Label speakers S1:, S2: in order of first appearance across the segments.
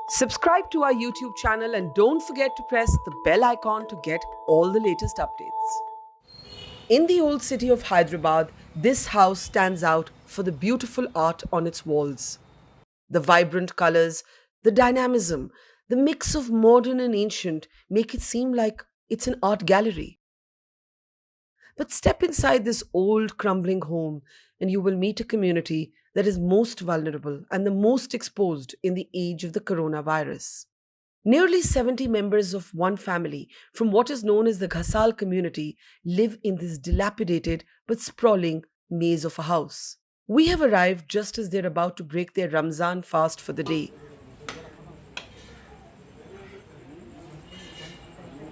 S1: Subscribe to our YouTube channel and don't forget to press the bell icon to get all the latest updates. In the old city of Hyderabad, this house stands out for the beautiful art on its walls. The vibrant colors, the dynamism, the mix of modern and ancient make it seem like it's an art gallery. But step inside this old, crumbling home, and you will meet a community that is most vulnerable and the most exposed in the age of the coronavirus. Nearly 70 members of one family from what is known as the Ghasal community live in this dilapidated but sprawling maze of a house. We have arrived just as they're about to break their Ramzan fast for the day.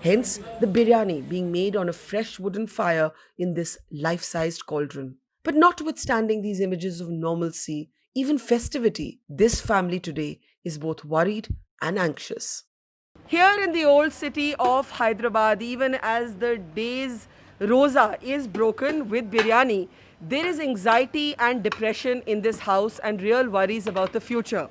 S1: Hence, the biryani being made on a fresh wooden fire in this life sized cauldron. But notwithstanding these images of normalcy, even festivity, this family today is both worried and anxious. Here in the old city of Hyderabad, even as the day's roza is broken with biryani, there is anxiety and depression in this house and real worries about the future.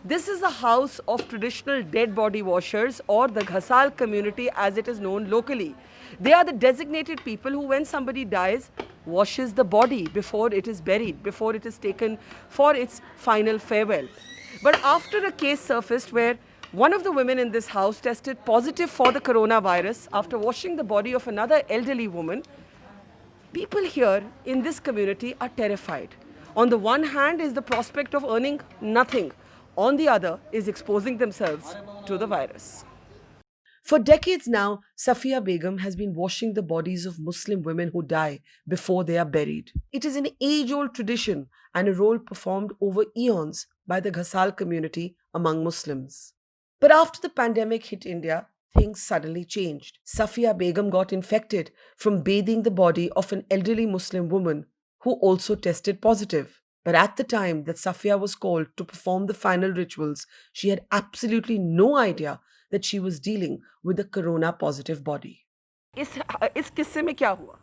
S1: This is a house of traditional dead body washers, or the Ghasal community as it is known locally. They are the designated people who, when somebody dies, washes the body before it is buried, before it is taken for its final farewell. But after a case surfaced where one of the women in this house tested positive for the coronavirus after washing the body of another elderly woman, people here in this community are terrified. On the one hand is the prospect of earning nothing. On the other is exposing themselves to the virus. For decades now, Safia Begum has been washing the bodies of Muslim women who die before they are buried. It is an age-old tradition and a role performed over eons by the Ghasal community among Muslims. But after the pandemic hit India, things suddenly changed. Safia Begum got infected from bathing the body of an elderly Muslim woman who also tested positive. But at the time that Safia was called to perform the final rituals, she had absolutely no idea that she was dealing with a corona positive body. इस किस्से में क्या हुआ?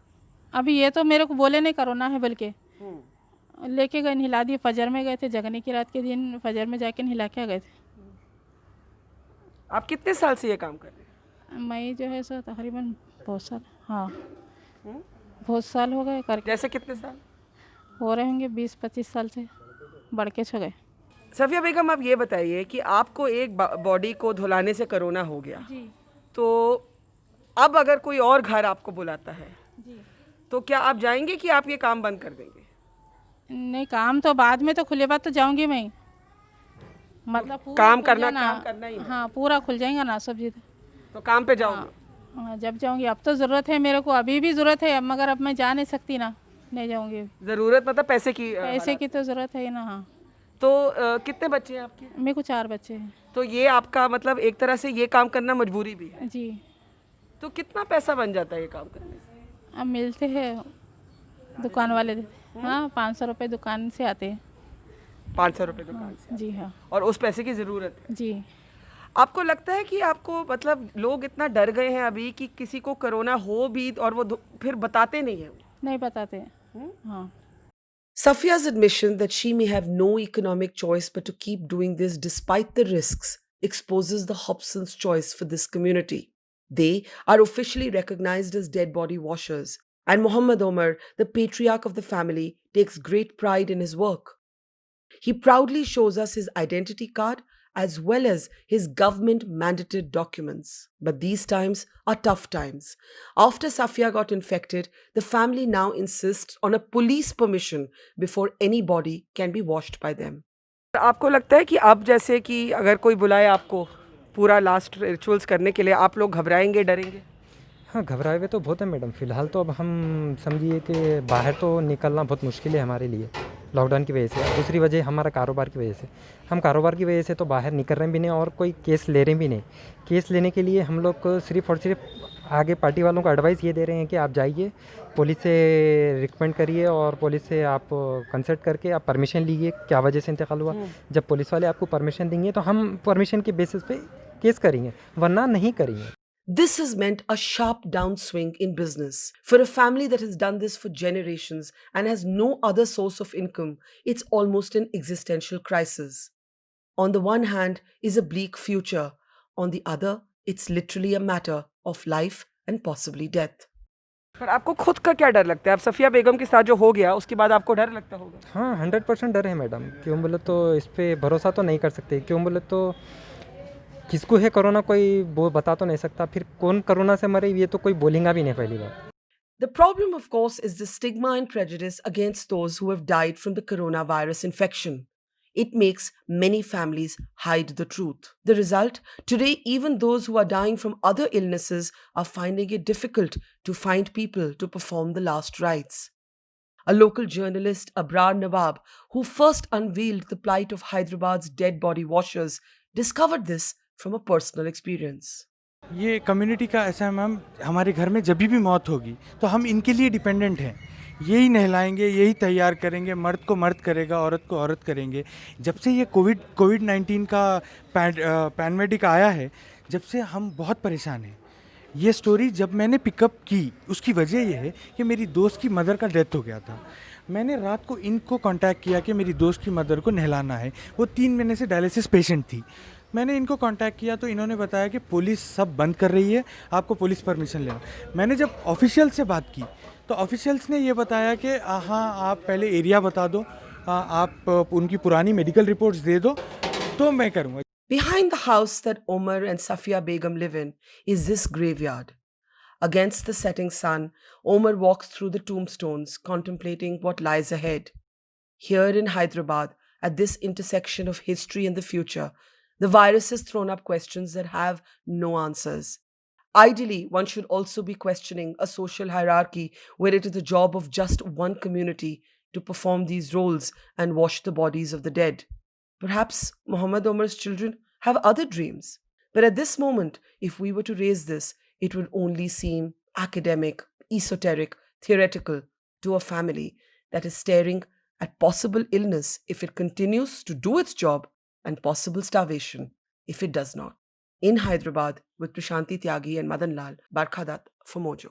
S2: अभी ये तो मेरे को बोले नहीं कोरोना है बल्कि लेके गए नहिला दिए। फजर में गए थे, जगने की रात के दिन फजर में जाके नहिला के आ गए थे।
S1: आप कितने साल से ये काम कर रहे हैं?
S2: मैं जो है सो तकरीबन बहुत साल, हाँ बहुत साल हो गए करके।
S1: जैसे कितने साल
S2: हो रहे होंगे 20-25 साल से बढ़ के छो गए।
S1: सफिया बेगम, आप ये बताइए कि आपको एक बॉडी को धुलाने से कोरोना हो गया
S2: जी।
S1: तो अब अगर कोई और घर आपको बुलाता है
S2: जी,
S1: तो क्या आप जाएंगे कि आप ये काम बंद कर देंगे?
S2: नहीं काम तो बाद में, तो खुले बाद तो जाऊंगी मैं, मतलब
S1: काम करना ही।
S2: हाँ पूरा खुल जाएगा ना सब चीज़।
S1: तो काम पे जाऊंगी?
S2: हाँ जब जाऊंगी। अब तो ज़रूरत है मेरे को, अभी भी ज़रूरत है, मगर अब मैं जा नहीं सकती ना, नहीं जाऊंगी।
S1: जरूरत मतलब पैसे की?
S2: पैसे की तो ज़रूरत है ना। हाँ
S1: तो कितने बच्चे हैं आपके?
S2: मेरे को 4 बच्चे हैं।
S1: तो ये आपका मतलब एक तरह से ये काम करना मजबूरी भी है?
S2: जी।
S1: तो कितना पैसा बन जाता है ये काम करने से?
S2: अब मिलते हैं दुकान वाले, हाँ 500 रुपये दुकान से आते हैं।
S1: 500 रुपये दुकान से?
S2: जी हाँ।
S1: और उस पैसे की ज़रूरत है?
S2: जी।
S1: आपको लगता है कि आपको मतलब लोग इतना डर गए हैं अभी कि किसी को कोरोना हो भी और वो फिर बताते नहीं हैं?
S2: नहीं बताते हैं। हाँ।
S1: Safia's admission that she may have no economic choice but to keep doing this despite the risks exposes the Hobson's choice for this community. They are officially recognized as dead body washers, and Muhammad Omar, the patriarch of the family, takes great pride in his work. He proudly shows us his identity card as well as his government mandated documents. But these times are tough times. After Safia got infected, the family now insists on a police permission before any body can be washed by them. आपको लगता है कि अब जैसे कि अगर कोई बुलाए आपको पूरा लास्ट रिचुअल्स करने के लिए, आप लोग घबराएंगे, डरेंगे?
S3: हाँ घबराए हुए तो बहुत है मैडम। फ़िलहाल तो अब हम समझिए कि बाहर तो निकलना बहुत मुश्किल है हमारे लिए लॉकडाउन की वजह से। दूसरी वजह हमारा कारोबार की वजह से, हम कारोबार की वजह से तो बाहर निकल रहे भी नहीं और कोई केस ले रहे भी नहीं। केस लेने के लिए हम लोग सिर्फ़ और सिर्फ आगे पार्टी वालों को एडवाइस ये दे रहे हैं कि आप जाइए पुलिस से रिकमेंड करिए और पुलिस से आप कंसल्ट करके आप परमिशन लीजिए क्या वजह से इंतकाल हुआ। जब पुलिस वाले आपको परमिशन देंगे तो हम परमिशन के बेसिस पे केस करेंगे, वरना नहीं करेंगे।
S1: This has meant a sharp downswing in business. For a family that has done this for generations and has no other source of income, it's almost an existential crisis. On the one hand is a bleak future, on the other, it's literally a matter of life and possibly death.
S4: पर आपको खुद का क्या डर लगता है? अब सफ़िया बेगम के साथ जो हो गया उसके बाद आपको डर लगता होगा?
S3: हाँ 100% डर है मैडम। क्यों बोले तो इस पे भरोसा तो नहीं कर सकते। क्यों बोले तो किसको है कोरोना कोई वो बता तो नहीं सकता। फिर कौन कोरोना से मरे ये तो कोई बोलेगा भी नहीं पहली बात।
S1: The problem, of course, is the stigma and prejudice against those who have died from the coronavirus infection. It makes many families hide the truth. The result? Today, even those who are dying from other illnesses are finding it difficult to find people to perform the last rites. A local journalist, Abrar Nawab, who first unveiled the plight of Hyderabad's dead body washers, discovered this from a personal experience.
S5: ये community का ऐसा है ma'am, हमारे घर में जब भी मौत होगी तो हम इनके लिए डिपेंडेंट हैं। यही नहलाएंगे, यही तैयार करेंगे, मर्द को मर्द करेगा, औरत को औरत करेंगे। जब से ये कोविड-19 का पैंडेमिक आया है, जब से हम बहुत परेशान हैं। ये स्टोरी जब मैंने पिकअप की उसकी वजह ये है कि मेरी दोस्त की मदर का डेथ हो गया था। मैंने रात को इनको कांटेक्ट किया कि मेरी दोस्त की मदर को नहलाना है। वो 3 महीने से डायलिसिस पेशेंट थी। मैंने इनको कांटेक्ट किया तो इन्होंने बताया कि पुलिस सब बंद कर रही है, आपको पुलिस परमिशन लेना। मैंने जब ऑफिशियल से बात की तो ऑफिशियल्स ने ये बताया कि हाँ आप पहले एरिया बता दो, आप उनकी पुरानी मेडिकल रिपोर्ट्स दे दो तो मैं करूँगा।
S1: Behind the house that Omar and Safia Begum live in is this graveyard. Against the setting sun, Omar walks through the tombstones, contemplating what lies ahead. Here in Hyderabad, at this intersection of history and the future, the virus has thrown up questions that have no answers. Ideally, one should also be questioning a social hierarchy where it is the job of just one community to perform these roles and wash the bodies of the dead. Perhaps Muhammad Omar's children have other dreams. But at this moment, if we were to raise this, it would only seem academic, esoteric, theoretical to a family that is staring at possible illness if it continues to do its job and possible starvation if it does not. In Hyderabad, with Prashanti Tyagi and Madan Lal, Barkhadat for Mojo.